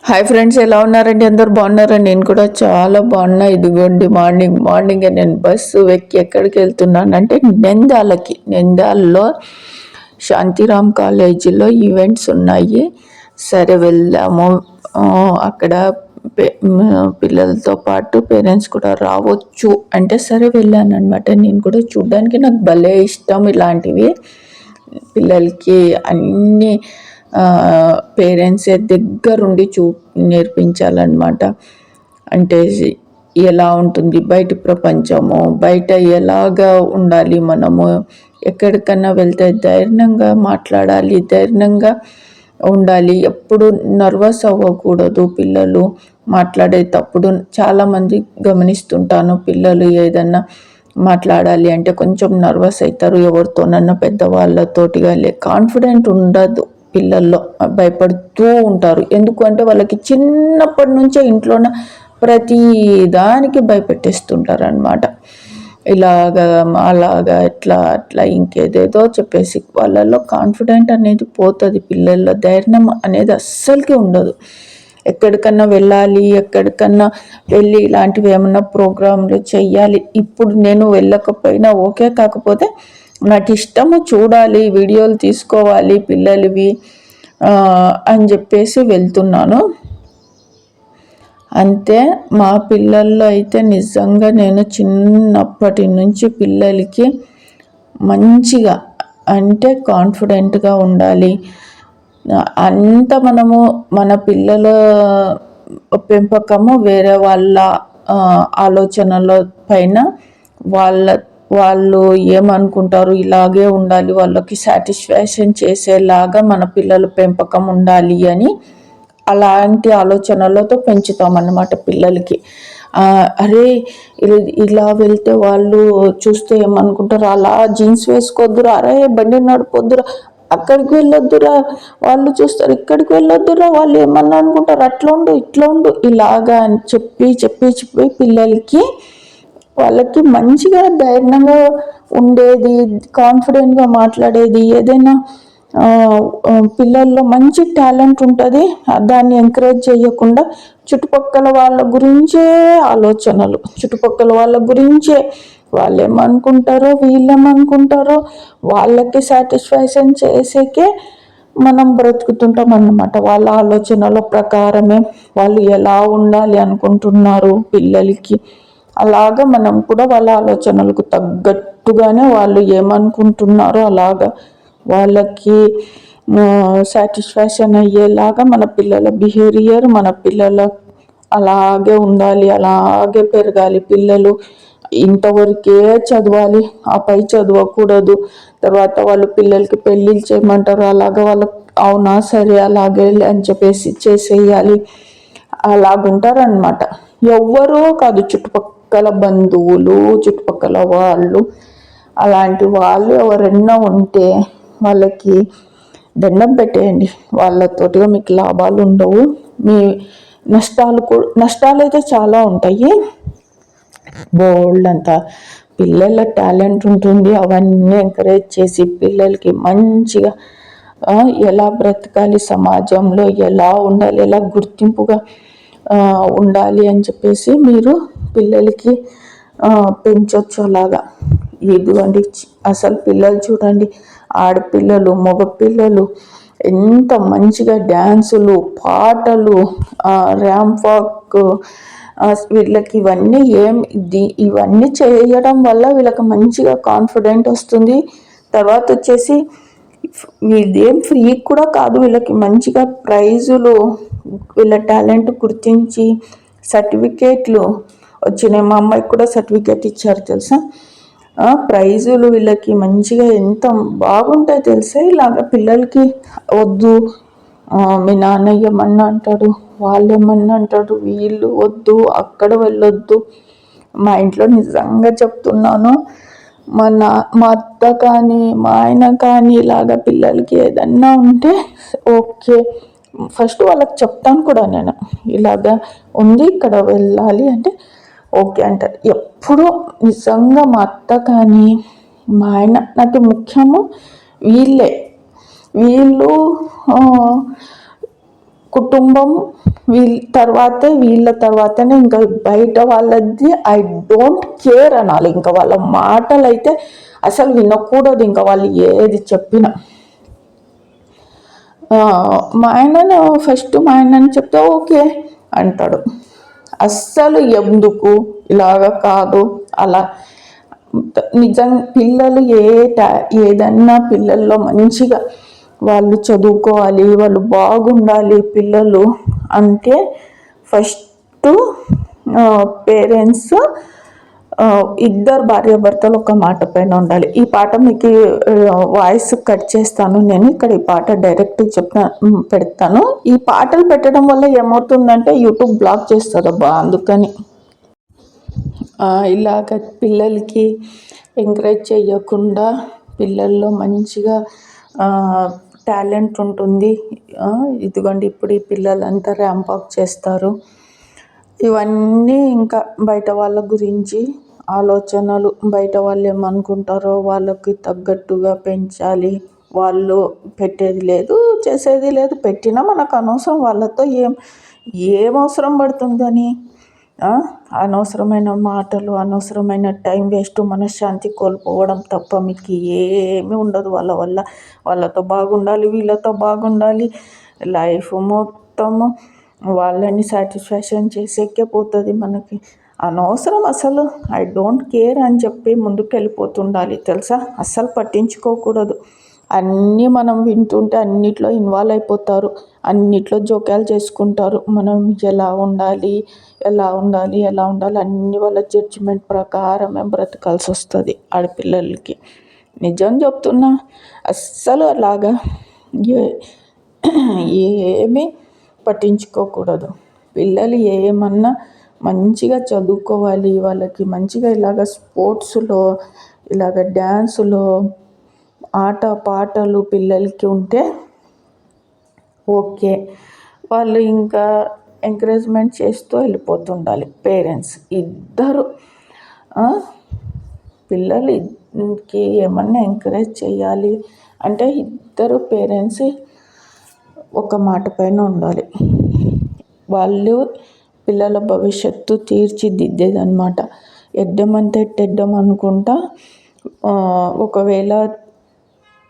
Hi friends, ఎలా ఉన్నారండి? అందరు బాగున్నారండి? నేను కూడా చాలా బాగున్నా. ఇదిగోండి మార్నింగ్ నేను బస్సు ఎక్కి ఎక్కడికి వెళ్తున్నానంటే నంద్యాలలో శాంతిరామ్ కాలేజీలో ఈవెంట్స్ ఉన్నాయి. సరే వెళ్దాము, అక్కడ పిల్లలతో పాటు పేరెంట్స్ కూడా రావచ్చు అంటే సరే వెళ్ళాను అనమాట. నేను కూడా చూడడానికి నాకు భలే ఇష్టం ఇలాంటివి. పిల్లలకి అన్నీ పేరెంట్సే దగ్గరుండి నేర్పించాలన్నమాట. అంటే ఎలా ఉంటుంది బయట ప్రపంచము, బయట ఎలాగా ఉండాలి, మనము ఎక్కడికన్నా వెళ్తే ధైర్యంగా మాట్లాడాలి, ధైర్యంగా ఉండాలి. ఎప్పుడు నర్వస్ అవ్వకూడదు. పిల్లలు మాట్లాడేటప్పుడు చాలామంది గమనిస్తుంటాను, పిల్లలు ఏదన్నా మాట్లాడాలి అంటే కొంచెం నర్వస్ అవుతారు. ఎవరితోనన్నా పెద్దవాళ్ళతోటిగా కాన్ఫిడెంట్ ఉండదు పిల్లల్లో, భయపడుతూ ఉంటారు. ఎందుకంటే వాళ్ళకి చిన్నప్పటి నుంచే ఇంట్లోన ప్రతి దానికి భయపెట్టేస్తుంటారు అనమాట. ఇలాగా అలాగా అట్లా ఇంకేదేదో చెప్పేసి వాళ్ళల్లో కాన్ఫిడెంట్ అనేది పోతుంది. పిల్లల్లో ధైర్యం అనేది అస్సలకి ఉండదు. ఎక్కడికన్నా వెళ్ళి ఇలాంటివి ఏమన్నా ప్రోగ్రాంలు చెయ్యాలి. ఇప్పుడు నేను వెళ్ళకపోయినా ఓకే, కాకపోతే నాకు ఇష్టము, చూడాలి, వీడియోలు తీసుకోవాలి పిల్లలవి అని చెప్పేసి వెళ్తున్నాను అంతే. మా పిల్లల్లో అయితే నిజంగా నేను చిన్నప్పటి నుంచి పిల్లలకి మంచిగా అంటే కాన్ఫిడెంట్గా ఉండాలి. అంత మనము మన పిల్లల పెంపకము వేరే వాళ్ళ ఆలోచనల పైన వాళ్ళు ఏమనుకుంటారు, ఇలాగే ఉండాలి, వాళ్ళకి సాటిస్ఫాక్షన్ చేసేలాగా మన పిల్లల పెంపకం ఉండాలి అని అలాంటి ఆలోచనలతో పెంచుతామన్నమాట పిల్లలకి. అరే ఇలా వెళ్తే వాళ్ళు చూస్తే ఏమనుకుంటారు, అలా జీన్స్ వేసుకోవద్దురా, అరే బండి నడపొద్దురా, అక్కడికి వెళ్ళొద్దురా, వాళ్ళు చూస్తారు, ఇక్కడికి వెళ్ళొద్దురా, వాళ్ళు ఏమన్నా అనుకుంటారు, అట్లా ఉండు ఇట్లా ఉండు, ఇలాగా అని చెప్పి పిల్లలకి వాళ్ళకి మంచిగా ధైర్యంగా ఉండేది, కాన్ఫిడెంట్గా మాట్లాడేది. ఏదైనా పిల్లల్లో మంచి టాలెంట్ ఉంటుంది, దాన్ని ఎంకరేజ్ చేయకుండా చుట్టుపక్కల వాళ్ళ గురించే ఆలోచనలు, చుట్టుపక్కల వాళ్ళ గురించే వాళ్ళేమనుకుంటారో వీళ్ళేమనుకుంటారో వాళ్ళకి సాటిస్ఫాక్షన్ చేసేకే మనం బ్రతుకుతుంటాం అన్నమాట. వాళ్ళ ఆలోచనల ప్రకారమే వాళ్ళు ఎలా ఉండాలి అనుకుంటున్నారు పిల్లలకి, అలాగా మనం కూడా వాళ్ళ ఆలోచనలకు తగ్గట్టుగానే వాళ్ళు ఏమనుకుంటున్నారో అలాగా వాళ్ళకి సాటిస్ఫాక్షన్ అయ్యేలాగా మన పిల్లల బిహేవియర్, మన పిల్లల అలాగే ఉండాలి, అలాగే పెరగాలి. పిల్లలు ఇంతవరకే చదవాలి, ఆ పై చదవకూడదు. తర్వాత వాళ్ళు పిల్లలకి పెళ్ళిళ్ళు చేయమంటారు, అలాగా వాళ్ళకి అవునా సరే అలాగే అని చెప్పేసి చేసేయాలి, అలాగుంటారనమాట. ఎవ్వరూ కాదు, చుట్టుపక్కల బంధువులు, చుట్టుపక్కల వాళ్ళు, అలాంటి వాళ్ళు ఎవరన్నా ఉంటే వాళ్ళకి దండం పెట్టేయండి. వాళ్ళతోటిగా మీకు లాభాలు ఉండవు, మీ నష్టాలు అయితే చాలా ఉంటాయి. బోల్డ్ అంతా పిల్లల టాలెంట్ ఉంటుంది, అవన్నీ ఎంకరేజ్ చేసి పిల్లలకి మంచిగా ఎలా బ్రతకాలి, సమాజంలో ఎలా ఉండాలి, ఎలా గుర్తింపుగా ఉండాలి అని చెప్పేసి మీరు పిల్లలకి పెంచవచ్చు అలాగా. ఇదిగోండి అసలు పిల్లలు చూడండి, ఆడపిల్లలు మగపిల్లలు ఎంత మంచిగా డ్యాన్సులు, పాటలు, ర్యాంప్ వాక్, వీళ్ళకి ఇవన్నీ చేయడం వల్ల వీళ్ళకి మంచిగా కాన్ఫిడెంట్ వస్తుంది. తర్వాత వచ్చేసి ఇదేం ఫ్రీ కూడా కాదు, వీళ్ళకి మంచిగా ప్రైజులు, వీళ్ళ టాలెంట్ గుర్తించి సర్టిఫికేట్లు వచ్చినాయి. మా అమ్మాయికి కూడా సర్టిఫికేట్ ఇచ్చారు తెలుసా. ప్రైజులు వీళ్ళకి మంచిగా ఎంత బాగుంటాయి తెలుసా. ఇలాగ పిల్లలకి వద్దు, మీ నాన్న ఏమన్నా అంటాడు, వాళ్ళు ఏమన్నా అంటాడు, వీళ్ళు వద్దు, అక్కడ వెళ్ళొద్దు. మా ఇంట్లో నిజంగా చెప్తున్నాను, మా అత్త కానీ మా ఆయన కానీ ఇలాగ పిల్లలకి ఏదన్నా ఉంటే ఓకే, ఫస్ట్ వాళ్ళకి చెప్తాను కూడా నేను, ఇలాగా ఉంది ఇక్కడ వెళ్ళాలి అంటే ఓకే అంటారు. ఎప్పుడు నిజంగా మా అత్త కానీ మా ఆయన నాకు ముఖ్యము వీళ్ళు కుటుంబం వీళ్ళ తర్వాతనే ఇంకా బయట వాళ్ళది ఐ డోంట్ కేర్ అనాలి. ఇంకా వాళ్ళ మాటలు అయితే అసలు వినకూడదు, ఇంకా వాళ్ళు ఏది చెప్పినా. మా ఆయనని చెప్తే ఓకే అంటాడు. అస్సలు ఎందుకు ఇలాగ కాదు అలా. నిజంగా పిల్లలు ఏదన్నా పిల్లల్లో మంచిగా వాళ్ళు చదువుకోవాలి, వాళ్ళు బాగుండాలి పిల్లలు అంటే ఫస్ట్ పేరెంట్స్ ఇద్దరు భార్యాభర్తలు ఒక మాట పైన ఉండాలి. ఈ పాట మీకు వాయిస్ కట్ చేస్తాను నేను, ఇక్కడ ఈ పాట డైరెక్ట్ పెడతాను. ఈ పాటలు పెట్టడం వల్ల ఏమవుతుందంటే యూట్యూబ్ బ్లాక్ చేస్తుంది అబ్బా, అందుకని. ఇలాగ పిల్లలకి ఎంకరేజ్ చేయకుండా పిల్లల్లో మంచిగా టాలెంట్ ఉంటుంది. ఇదిగోండి ఇప్పుడు ఈ పిల్లలంతా ర్యాంప్ వాక్ చేస్తారు. ఇవన్నీ ఇంకా బయట వాళ్ళ గురించి ఆలోచనలు, బయట వాళ్ళు ఏమనుకుంటారో వాళ్ళకి తగ్గట్టుగా పెంచాలి. వాళ్ళు పెట్టేది లేదు, చేసేది లేదు. పెట్టినా మనకు అనవసరం, వాళ్ళతో ఏం అవసరం పడుతుందని. అనవసరమైన మాటలు, అనవసరమైన టైం వేస్ట్, మనశ్శాంతి కోల్పోవడం తప్ప మీకు ఏమీ ఉండదు. వాళ్ళతో బాగుండాలి, వీళ్ళతో బాగుండాలి. లైఫ్ మొత్తము వాళ్ళని సాటిస్ఫాక్షన్ చేసేకే పోతుంది మనకి. అనవసరం అసలు. ఐ డోంట్ కేర్ అని చెప్పి ముందుకు వెళ్ళిపోతుండాలి తెలుసా. అస్సలు పట్టించుకోకూడదు. అన్నీ మనం వింటుంటే అన్నిట్లో ఇన్వాల్వ్ అయిపోతారు, అన్నిట్లో జోక్యాలు చేసుకుంటారు. మనం ఎలా ఉండాలి అన్నీ వాళ్ళ జడ్జిమెంట్ ప్రకారమే బ్రతకాల్సి వస్తుంది ఆడపిల్లలకి. నిజం చెప్తున్నా. అస్సలు అలాగా ఏమీ పట్టించుకోకూడదు. పిల్లలు ఏమన్నా మంచిగా చదువుకోవాలి, వాళ్ళకి మంచిగా ఇలాగ స్పోర్ట్స్లో, ఇలాగ డ్యాన్సులో, ఆట పాటలు పిల్లలకి ఉంటే ఓకే. వాళ్ళు ఇంకా ఎంకరేజ్మెంట్ చేస్తూ వెళ్ళిపోతుండాలి పేరెంట్స్ ఇద్దరు. పిల్లలకి ఏమన్నా ఎంకరేజ్ చేయాలి అంటే ఇద్దరు పేరెంట్స్ ఒక మాట పైన ఉండాలి. వాళ్ళు పిల్లల భవిష్యత్తు తీర్చిదిద్దేదన్నమాట. ఎడ్డమంటే టెడ్డం అనుకుంటా. ఒకవేళ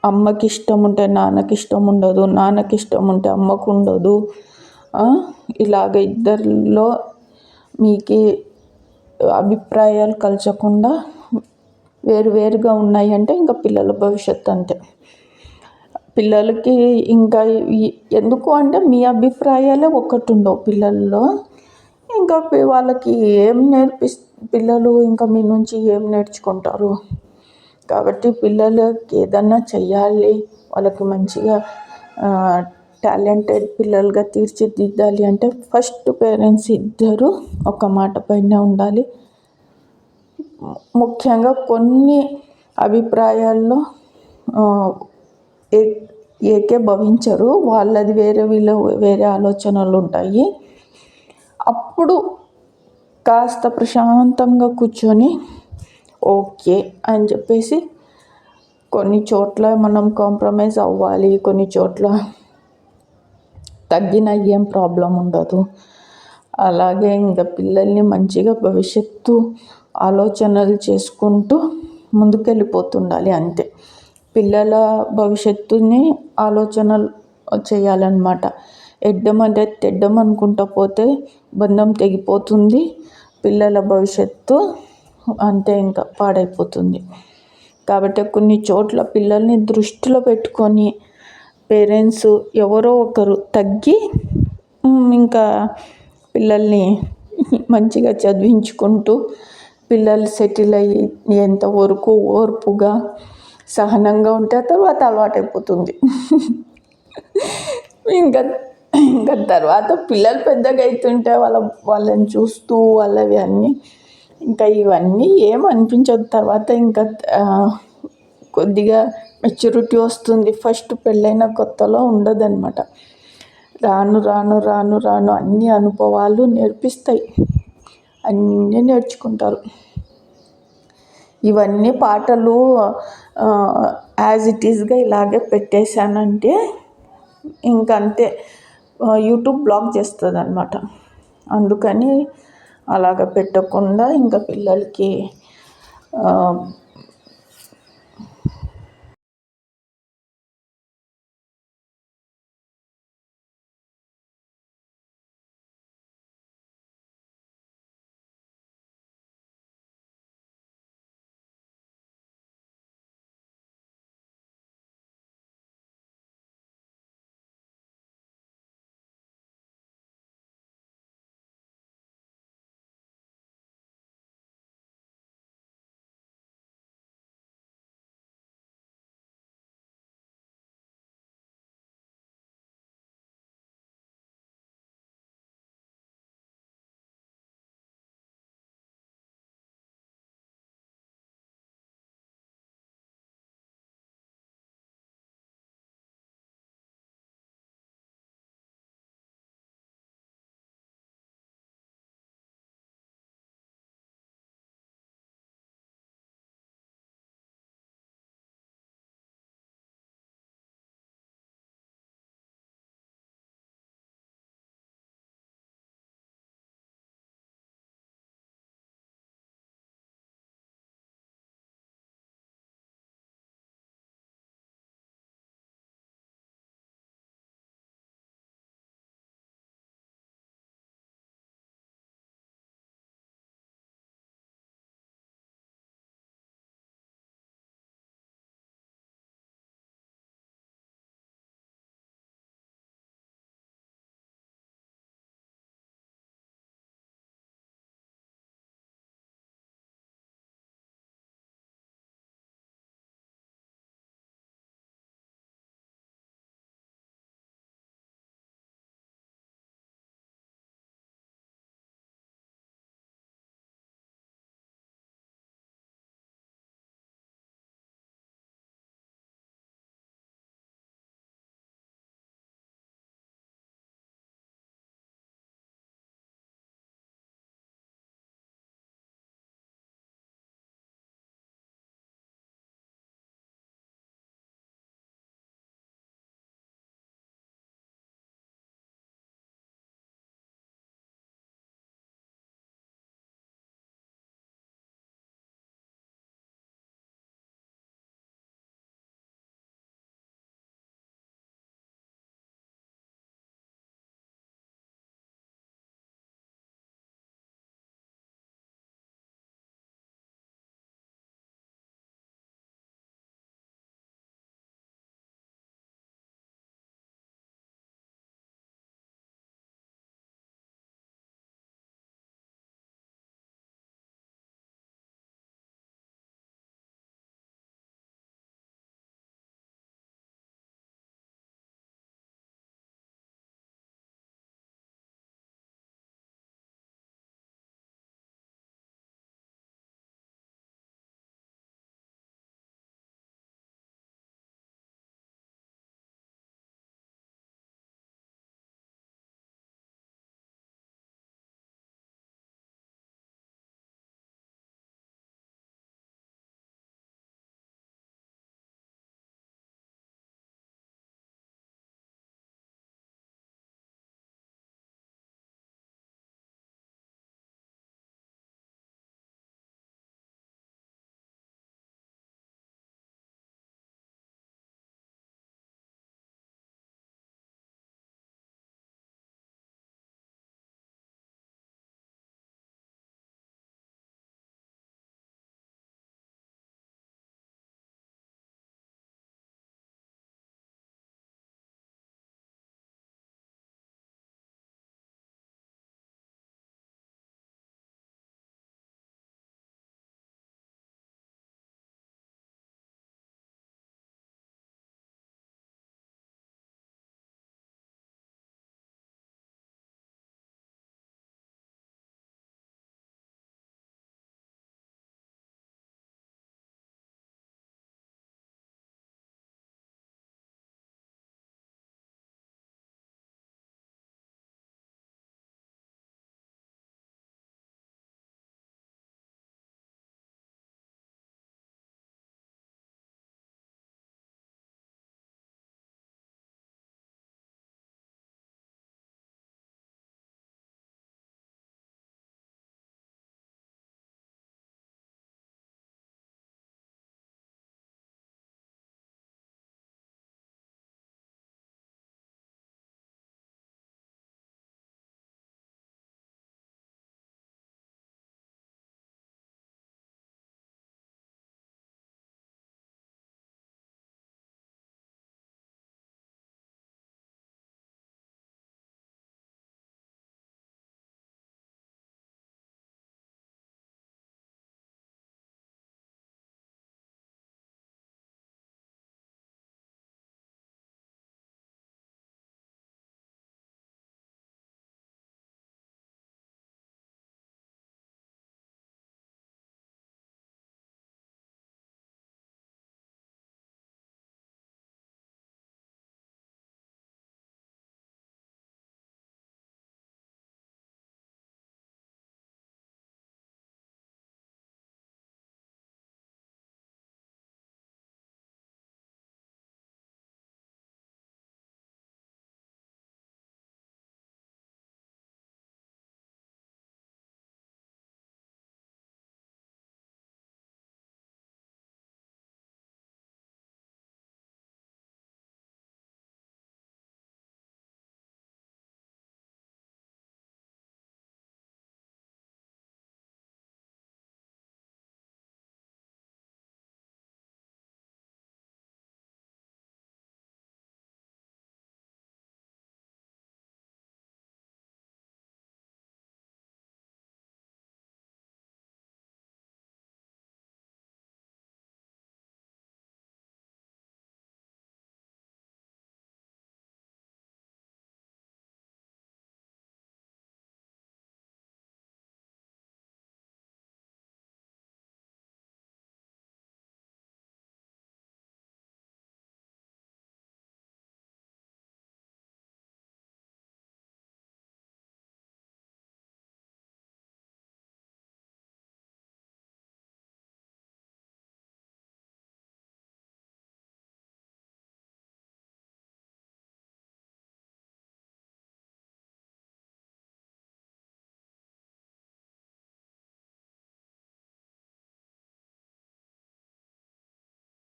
అమ్మకి ఇష్టం ఉంటే నాన్నకి ఇష్టం ఉండదు, నాన్నకి ఇష్టం ఉంటే అమ్మకు ఉండదు. ఇలాగ ఇద్దరిలో మీకు అభిప్రాయాలు కలచకుండా వేరువేరుగా ఉన్నాయి అంటే ఇంకా పిల్లల భవిష్యత్తు అంతే. పిల్లలకి ఇంకా ఎందుకు అంటే మీ అభిప్రాయాలే ఒకటి ఉండవు పిల్లల్లో. ఇంకా వాళ్ళకి పిల్లలు ఇంకా మీ నుంచి ఏం నేర్చుకుంటారు. కాబట్టి పిల్లలకి ఏదన్నా చెయ్యాలి, వాళ్ళకి మంచిగా టాలెంటెడ్ పిల్లలుగా తీర్చిదిద్దాలి అంటే ఫస్ట్ పేరెంట్స్ ఇద్దరు ఒక మాట పైన ఉండాలి. ముఖ్యంగా కొన్ని అభిప్రాయాల్లో ఏకీభవించరు, వాళ్ళది వేరే, వీళ్ళ వేరే ఆలోచనలు ఉంటాయి. అప్పుడు కాస్త ప్రశాంతంగా కూర్చొని ఓకే అని చెప్పేసి కొన్ని చోట్ల మనం కాంప్రమైజ్ అవ్వాలి, కొన్ని చోట్ల తగ్గిన ఏం ప్రాబ్లం ఉండదు. అలాగే ఇంకా పిల్లల్ని మంచిగా భవిష్యత్తు ఆలోచనలు చేసుకుంటూ ముందుకెళ్ళిపోతుండాలి అంతే. పిల్లల భవిష్యత్తుని ఆలోచనలు చేయాలన్నమాట. ఎడ్డమంటే తెడ్డం అనుకుంటా పోతే బంధం తెగిపోతుంది, పిల్లల భవిష్యత్తు అంతే ఇంకా పాడైపోతుంది. కాబట్టి కొన్ని చోట్ల పిల్లల్ని దృష్టిలో పెట్టుకొని పేరెంట్స్ ఎవరో ఒకరు తగ్గి ఇంకా పిల్లల్ని మంచిగా చదివించుకుంటూ పిల్లలు సెటిల్ అయ్యేంతవరకు ఓర్పుగా సహనంగా ఉంటే తర్వాత అలవాటైపోతుంది. ఇంకా తర్వాత పిల్లలు పెద్దగా అవుతుంటే వాళ్ళని చూస్తూ వాళ్ళవి అన్నీ ఇంకా ఇవన్నీ ఏం అనిపించదు. తర్వాత ఇంకా కొద్దిగా మెచ్యూరిటీ వస్తుంది. ఫస్ట్ పెళ్ళైన కొత్తలో ఉండదన్నమాట. రాను రాను రాను రాను అన్ని అనుభవాలు నేర్పిస్తాయి, అన్నీ నేర్చుకుంటారు. ఇవన్నీ పాటలు యాజ్ ఇట్ ఈస్గా ఇలాగే పెట్టేశానంటే ఇంకంతే. యూట్యూబ్ బ్లాక్ చేస్తుంది అనమాట. అందుకని అలాగ పెట్టకుండా ఇంకా పిల్లలకి